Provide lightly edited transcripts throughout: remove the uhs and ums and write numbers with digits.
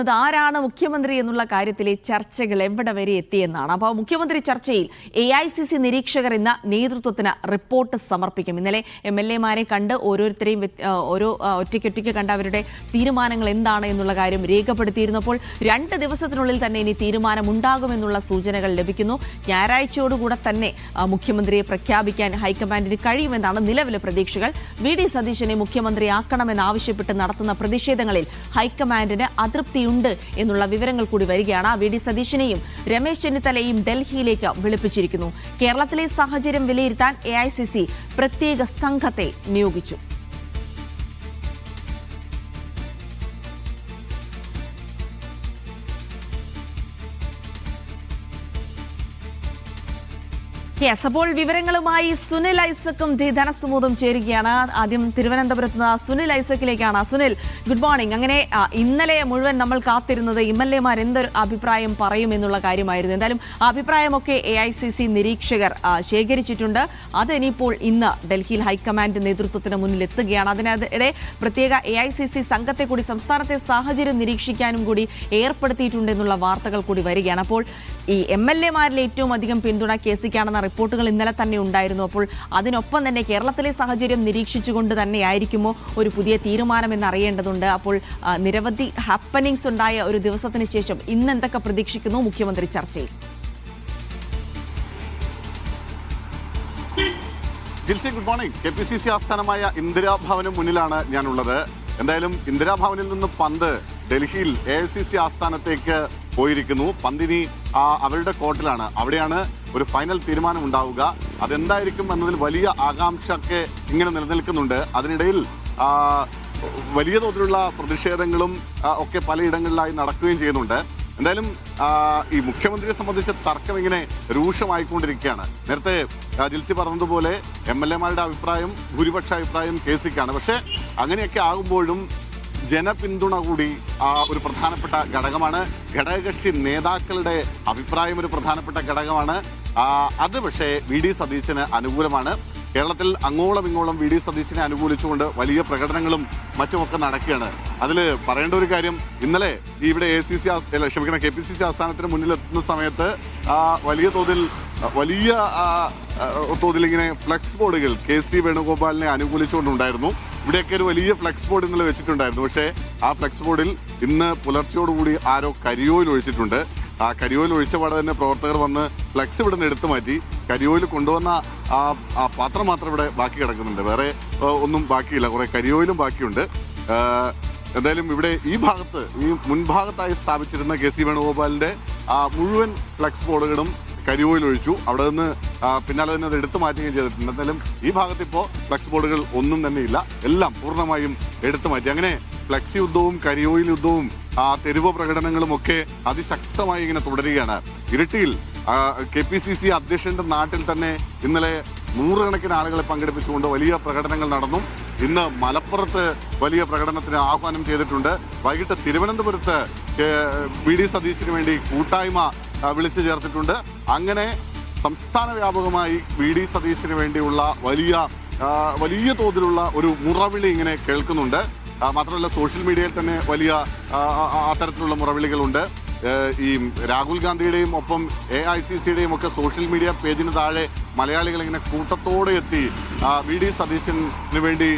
ആരാണ് മുഖ്യമന്ത്രി എന്നുള്ള കാര്യത്തിലെ ചർച്ചകൾ എവിടെ വരെ എത്തിയെന്നാണ്. അപ്പോൾ മുഖ്യമന്ത്രി ചർച്ചയിൽ AICC നിരീക്ഷകർ എന്ന നേതൃത്വത്തിന് റിപ്പോർട്ട് സമർപ്പിക്കും. ഇന്നലെ MLA-മാരെ കണ്ട് ഓരോരുത്തരെയും ഓരോ ഒറ്റയ്ക്കൊറ്റയ്ക്ക് കണ്ട് അവരുടെ തീരുമാനങ്ങൾ എന്താണ് എന്നുള്ള കാര്യം രേഖപ്പെടുത്തിയിരുന്നപ്പോൾ 2 ദിവസത്തിനുള്ളിൽ തന്നെ ഇനി തീരുമാനമുണ്ടാകുമെന്നുള്ള സൂചനകൾ ലഭിക്കുന്നു. ഞായറാഴ്ചയോടുകൂടെ തന്നെ മുഖ്യമന്ത്രിയെ പ്രഖ്യാപിക്കാൻ ഹൈക്കമാൻഡിന് കഴിയുമെന്നാണ് നിലവിലെ പ്രതീക്ഷകൾ. VD സതീശനെ മുഖ്യമന്ത്രിയാക്കണമെന്നാവശ്യപ്പെട്ട് നടത്തുന്ന പ്രതിഷേധങ്ങളിൽ ഹൈക്കമാൻഡിന് അതൃപ്തി ഉണ്ട് എന്നുള്ള വിവരങ്ങൾ കൂടി വരികയാണ്. VD സതീശനെയും രമേശ് ചെന്നിത്തലയും ഡൽഹിയിലേക്ക് വിളിപ്പിച്ചിരിക്കുന്നു. കേരളത്തിലെ സാഹചര്യം വിലയിരുത്താൻ AICC പ്രത്യേക സംഘത്തെ നിയോഗിച്ചു. അപ്പോൾ വിവരങ്ങളുമായി സുനിൽ ഐസക്കും ധനസുമൂതും ചേരുകയാണ്. ആദ്യം തിരുവനന്തപുരത്ത് നിന്ന് സുനിൽ ഐസക്കിലേക്കാണ്. Sunil, good morning. അങ്ങനെ ഇന്നലെ മുഴുവൻ നമ്മൾ കാത്തിരുന്നത് MLA-മാർ എന്തൊരു അഭിപ്രായം പറയും എന്നുള്ള കാര്യമായിരുന്നു. എന്തായാലും അഭിപ്രായമൊക്കെ AICC നിരീക്ഷകർ ശേഖരിച്ചിട്ടുണ്ട്. അതിനിപ്പോൾ ഇന്ന് ഡൽഹിയിൽ ഹൈക്കമാൻഡ് നേതൃത്വത്തിന് മുന്നിൽ എത്തുകയാണ്. അതിനിടെ പ്രത്യേക AICC സംഘത്തെ കൂടി സംസ്ഥാനത്തെ സാഹചര്യം നിരീക്ഷിക്കാനും കൂടി ഏർപ്പെടുത്തിയിട്ടുണ്ടെന്നുള്ള വാർത്തകൾ കൂടി വരികയാണ്. അപ്പോൾ ഈ MLA-മാരിൽ ഏറ്റവും അധികം പിന്തുണ KCക്കാണെന്ന റിപ്പോർട്ടുകൾ ഇന്നലെ തന്നെ ഉണ്ടായിരുന്നു. അപ്പോൾ അതിനൊപ്പം തന്നെ കേരളത്തിലെ സാഹചര്യം നിരീക്ഷിച്ചുകൊണ്ട് തന്നെയായിരിക്കുമോ ഒരു പുതിയ തീരുമാനം എന്നറിയേണ്ടതുണ്ട്. അപ്പോൾ നിരവധി ഹാപ്പനിങ്സ് ഉണ്ടായ ഒരു ദിവസത്തിന് ശേഷം ഇന്ന് എന്തൊക്കെ പ്രതീക്ഷിക്കുന്നു മുഖ്യമന്ത്രി ചർച്ചയിൽ? Jilsy, good morning. KPCC ആസ്ഥാനമായ ഇന്ദിരാഭവന് മുന്നിലാണ് ഞാനുള്ളത്. എന്തായാലും ഇന്ദിരാഭവനിൽ നിന്ന് പന്ത് ഡൽഹിയിൽ AICC ആസ്ഥാനത്തേക്ക് പോയിരിക്കുന്നു. പന്തിനി അവരുടെ കോർട്ടിലാണ്. അവിടെയാണ് ഒരു ഫൈനൽ തീരുമാനം ഉണ്ടാവുക. അതെന്തായിരിക്കും എന്നതിൽ വലിയ ആകാംക്ഷയൊക്കെ ഇങ്ങനെ നിലനിൽക്കുന്നുണ്ട്. അതിനിടയിൽ വലിയ തോതിലുള്ള പ്രതിഷേധങ്ങളും ഒക്കെ പലയിടങ്ങളിലായി നടക്കുകയും ചെയ്യുന്നുണ്ട്. എന്തായാലും ഈ മുഖ്യമന്ത്രിയെ സംബന്ധിച്ച തർക്കം ഇങ്ങനെ രൂക്ഷമായിക്കൊണ്ടിരിക്കുകയാണ്. നേരത്തെ ജിൽസി പറഞ്ഞതുപോലെ MLA-മാരുടെ അഭിപ്രായം, ഭൂരിപക്ഷ അഭിപ്രായം KCക്കാണ്. പക്ഷേ അങ്ങനെയൊക്കെ ആകുമ്പോഴും ജനപിന്തുണ കൂടി ഒരു പ്രധാനപ്പെട്ട ഘടകമാണ്. ഘടകകക്ഷി നേതാക്കളുടെ അഭിപ്രായം ഒരു പ്രധാനപ്പെട്ട ഘടകമാണ്. അത് പക്ഷേ VD സതീശന് അനുകൂലമാണ്. കേരളത്തിൽ അങ്ങോളം ഇങ്ങോളം VD സതീശനെ അനുകൂലിച്ചുകൊണ്ട് വലിയ പ്രകടനങ്ങളും മറ്റുമൊക്കെ നടക്കുകയാണ്. അതിൽ പറയേണ്ട ഒരു കാര്യം, ഇന്നലെ ഇവിടെ KPCC ആസ്ഥാനത്തിന് മുന്നിലെത്തുന്ന സമയത്ത് വലിയ തോതിൽ ഇങ്ങനെ ഫ്ലെക്സ് ബോർഡുകൾ KC വേണുഗോപാലിനെ അനുകൂലിച്ചുകൊണ്ടുണ്ടായിരുന്നു. ഇവിടെയൊക്കെ ഒരു വലിയ ഫ്ലെക്സ് ബോർഡ് ഇന്നലെ വെച്ചിട്ടുണ്ടായിരുന്നു. പക്ഷേ ആ ഫ്ലെക്സ് ബോർഡിൽ ഇന്ന് പുലർച്ചയോടുകൂടി ആരോ കരിയോയിൽ ഒഴിച്ചിട്ടുണ്ട്. ആ കരിയോയിൽ ഒഴിച്ച പാടെ തന്നെ പ്രവർത്തകർ വന്ന് ഫ്ലെക്സ് ഇവിടെ നിന്ന് എടുത്തു മാറ്റി. കരിയോയിൽ കൊണ്ടുവന്ന ആ പാത്രം മാത്രം ഇവിടെ ബാക്കി കിടക്കുന്നുണ്ട്. വേറെ ഒന്നും ബാക്കിയില്ല. കുറെ കരിയോയിലും ബാക്കിയുണ്ട്. എന്തായാലും ഇവിടെ ഈ മുൻഭാഗത്തായി സ്ഥാപിച്ചിരുന്ന KC വേണുഗോപാലിന്റെ മുഴുവൻ ഫ്ലെക്സ് ബോർഡുകളും കരിയോയിൽ ഒഴിച്ചു. അവിടെ നിന്ന് പിന്നാലെ തന്നെ അത് എടുത്തു മാറ്റുകയും ചെയ്തിട്ടുണ്ട്. എന്തായാലും ഈ ഭാഗത്ത് ഇപ്പോൾ ഫ്ലെക്സ് ബോർഡുകൾ ഒന്നും തന്നെ ഇല്ല. എല്ലാം പൂർണ്ണമായും എടുത്തു മാറ്റി. അങ്ങനെ ഫ്ലെക്സ് യുദ്ധവും കരിയോയിൽ യുദ്ധവും തെരുവ് പ്രകടനങ്ങളും ഒക്കെ അതിശക്തമായി ഇങ്ങനെ തുടരുകയാണ്. ഇരിട്ടിയിൽ KPCC അധ്യക്ഷന്റെ നാട്ടിൽ തന്നെ ഇന്നലെ 100 കണക്കിന് ആളുകളെ പങ്കെടുപ്പിച്ചുകൊണ്ട് വലിയ പ്രകടനങ്ങൾ നടന്നു. ഇന്ന് മലപ്പുറത്ത് വലിയ പ്രകടനത്തിന് ആഹ്വാനം ചെയ്തിട്ടുണ്ട്. വൈകിട്ട് തിരുവനന്തപുരത്ത് VD സതീശന് വേണ്ടി കൂട്ടായ്മ വിളിച്ചു ചേർത്തിട്ടുണ്ട്. അങ്ങനെ സംസ്ഥാന വ്യാപകമായി VD സതീശന് വേണ്ടിയുള്ള വലിയ തോതിലുള്ള ഒരു മുറവിളി ഇങ്ങനെ കേൾക്കുന്നുണ്ട്. മാത്രമല്ല സോഷ്യൽ മീഡിയയിൽ തന്നെ വലിയ അത്തരത്തിലുള്ള മുറവിളികളുണ്ട്. ഈ രാഹുൽ ഗാന്ധിയുടെയും ഒപ്പം AICCയുടെയും ഒക്കെ സോഷ്യൽ മീഡിയ പേജിന് താഴെ മലയാളികൾ ഇങ്ങനെ കൂട്ടത്തോടെ എത്തി VD സതീശന് വേണ്ടി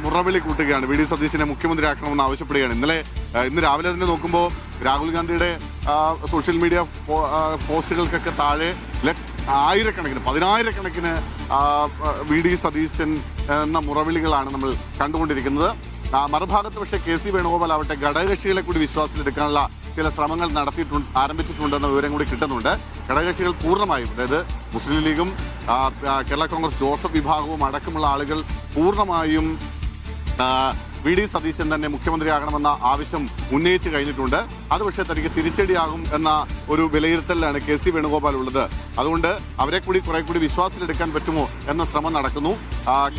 മുറവിളി കൂട്ടുകയാണ്. VD സതീശനെ മുഖ്യമന്ത്രിയാക്കണമെന്ന് ആവശ്യപ്പെടുകയാണ്. ഇന്ന് രാവിലെ തന്നെ നോക്കുമ്പോൾ രാഹുൽ ഗാന്ധിയുടെ സോഷ്യൽ മീഡിയ പോസ്റ്റുകൾക്കൊക്കെ താഴെ ആയിരക്കണക്കിന് 10,000-കണക്കിന് VD സതീശൻ എന്ന മുറവിളികളാണ് നമ്മൾ കണ്ടുകൊണ്ടിരിക്കുന്നത്. മറുഭാഗത്ത് പക്ഷേ KC വേണുഗോപാൽ ആവട്ടെ ഘടകകക്ഷികളെ കൂടി വിശ്വാസത്തിലെടുക്കാനുള്ള ചില ശ്രമങ്ങൾ ആരംഭിച്ചിട്ടുണ്ടെന്ന വിവരം കൂടി കിട്ടുന്നുണ്ട്. ഘടകകക്ഷികൾ പൂർണ്ണമായും, അതായത് മുസ്ലിം ലീഗും കേരള കോൺഗ്രസ് ജോസഫ് വിഭാഗവും അടക്കമുള്ള ആളുകൾ പൂർണ്ണമായും VD സതീശൻ തന്നെ മുഖ്യമന്ത്രിയാകണമെന്ന ആവശ്യം ഉന്നയിച്ചു കഴിഞ്ഞിട്ടുണ്ട്. അത് പക്ഷേ തനിക്ക് തിരിച്ചടിയാകും എന്ന ഒരു വിലയിരുത്തലിലാണ് KC വേണുഗോപാൽ ഉള്ളത്. അതുകൊണ്ട് അവരെ കൂടി കുറെ കൂടി വിശ്വാസത്തിലെടുക്കാൻ പറ്റുമോ എന്ന ശ്രമം നടക്കുന്നു.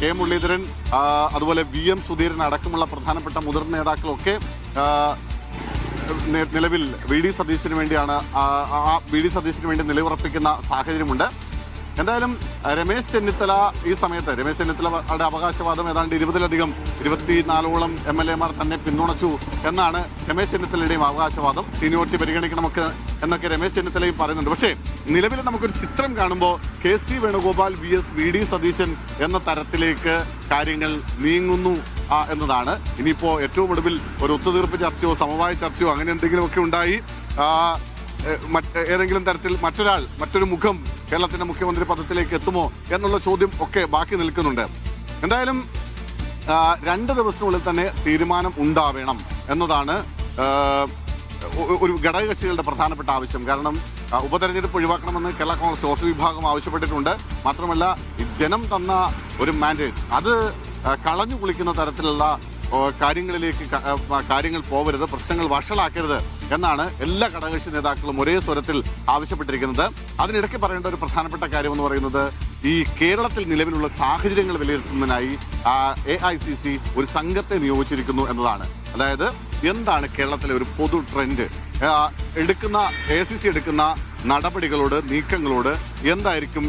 K മുരളീധരൻ, അതുപോലെ VM സുധീരൻ അടക്കമുള്ള പ്രധാനപ്പെട്ട മുതിർന്ന നേതാക്കളൊക്കെ നിലവിൽ VD സതീശന് വേണ്ടി നിലയുറപ്പിക്കുന്ന സാഹചര്യമുണ്ട്. എന്തായാലും രമേശ് ചെന്നിത്തല ഈ സമയത്ത് രമേശ് ചെന്നിത്തലയുടെ അവകാശവാദം ഏതാണ്ട് 24ഓളം MLA-മാർ തന്നെ പിന്തുണച്ചു എന്നാണ് രമേശ് ചെന്നിത്തലയുടെയും അവകാശവാദം. സീനിയോറിറ്റി പരിഗണിക്കണമൊക്കെ എന്നൊക്കെ രമേശ് ചെന്നിത്തലയും പറയുന്നുണ്ട്. പക്ഷേ നിലവിൽ നമുക്കൊരു ചിത്രം കാണുമ്പോൾ KC Venugopal VS VD Satheesan എന്ന തരത്തിലേക്ക് കാര്യങ്ങൾ നീങ്ങുന്നു എന്നതാണ്. ഇനിയിപ്പോ ഏറ്റവും ഒടുവിൽ ഒരു ഒത്തുതീർപ്പ് ചർച്ചയോ സമവായ ചർച്ചയോ അങ്ങനെ എന്തെങ്കിലുമൊക്കെ ഉണ്ടായി ഏതെങ്കിലും തരത്തിൽ മറ്റൊരു മുഖം കേരളത്തിന്റെ മുഖ്യമന്ത്രി പദത്തിലേക്ക് എത്തുമോ എന്നുള്ള ചോദ്യം ഒക്കെ ബാക്കി നിൽക്കുന്നുണ്ട്. എന്തായാലും 2 ദിവസത്തിനുള്ളിൽ തന്നെ തീരുമാനം ഉണ്ടാവേണം എന്നതാണ് ഒരു ഘടകകക്ഷികളുടെ പ്രധാനപ്പെട്ട ആവശ്യം. കാരണം ഉപതെരഞ്ഞെടുപ്പ് ഒഴിവാക്കണമെന്ന് കേരള കോൺഗ്രസ് ജോസഫ് വിഭാഗം ആവശ്യപ്പെട്ടിട്ടുണ്ട്. മാത്രമല്ല ജനം തന്ന ഒരു മാൻഡേറ്റ് അത് കളഞ്ഞു കുളിക്കുന്ന തരത്തിലുള്ള കാര്യങ്ങളിലേക്ക് കാര്യങ്ങൾ പോവരുത്, പ്രശ്നങ്ങൾ വഷളാക്കരുത് എന്നാണ് എല്ലാ ഘടകകക്ഷി നേതാക്കളും ഒരേ സ്വരത്തിൽ ആവശ്യപ്പെട്ടിരിക്കുന്നത്. അതിനിടയ്ക്ക് പറയേണ്ട ഒരു പ്രധാനപ്പെട്ട കാര്യം എന്ന് പറയുന്നത് ഈ കേരളത്തിൽ നിലവിലുള്ള സാഹചര്യങ്ങൾ വിലയിരുത്തുന്നതിനായി AICC ഒരു സംഘത്തെ നിയോഗിച്ചിരിക്കുന്നു എന്നതാണ്. അതായത് എന്താണ് കേരളത്തിലെ ഒരു പൊതു ട്രെൻഡ്, AICC എടുക്കുന്ന നടപടികളോട് നീക്കങ്ങളോട് എന്തായിരിക്കും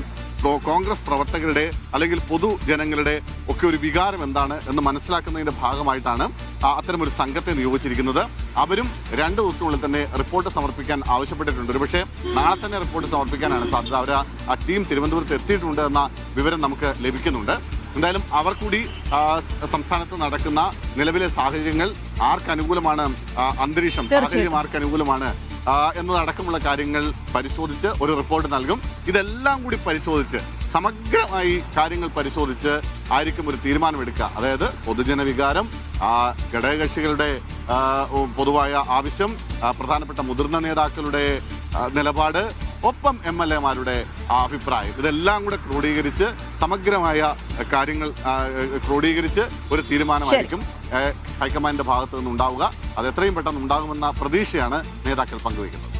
കോൺഗ്രസ് പ്രവർത്തകരുടെ അല്ലെങ്കിൽ പൊതുജനങ്ങളുടെ ഒക്കെ ഒരു വികാരം എന്താണ് എന്ന് മനസ്സിലാക്കുന്നതിന്റെ ഭാഗമായിട്ടാണ് അത്തരമൊരു സംഘത്തെ നിയോഗിച്ചിരിക്കുന്നത്. അവരും 2 ദിവസത്തിനുള്ളിൽ തന്നെ റിപ്പോർട്ട് സമർപ്പിക്കാൻ ആവശ്യപ്പെട്ടിട്ടുണ്ട്. ഒരുപക്ഷെ നാളെ തന്നെ റിപ്പോർട്ട് സമർപ്പിക്കാനാണ് സാധ്യത. അവർ ആ ടീം തിരുവനന്തപുരത്ത് എത്തിയിട്ടുണ്ട് എന്ന വിവരം നമുക്ക് ലഭിക്കുന്നുണ്ട്. എന്തായാലും അവർ കൂടി സംസ്ഥാനത്ത് നടക്കുന്ന നിലവിലെ സാഹചര്യങ്ങൾ ആർക്കനുകൂലമാണ്, അന്തരീക്ഷം സാഹചര്യം ആർക്കനുകൂലമാണ് എന്നതടക്കമുള്ള കാര്യങ്ങൾ പരിശോധിച്ച് ഒരു റിപ്പോർട്ട് നൽകും. ഇതെല്ലാം കൂടി പരിശോധിച്ച് സമഗ്രമായി കാര്യങ്ങൾ പരിശോധിച്ച് ആയിരിക്കും ഒരു തീരുമാനമെടുക്കുക. അതായത് പൊതുജന വികാരം, ഘടകകക്ഷികളുടെ പൊതുവായ ആവശ്യം, പ്രധാനപ്പെട്ട മുതിർന്ന നേതാക്കളുടെ നിലപാട്, ഒപ്പം MLA-മാരുടെ അഭിപ്രായം, ഇതെല്ലാം കൂടെ ക്രോഡീകരിച്ച് സമഗ്രമായ കാര്യങ്ങൾ ക്രോഡീകരിച്ച് ഒരു തീരുമാനമായിരിക്കും ഹൈക്കമാൻഡിന്റെ ഭാഗത്തു നിന്നുണ്ടാവുക. അത് എത്രയും പെട്ടെന്ന് ഉണ്ടാകുമെന്ന പ്രതീക്ഷയാണ് നേതാക്കൾ പങ്കുവയ്ക്കുന്നത്.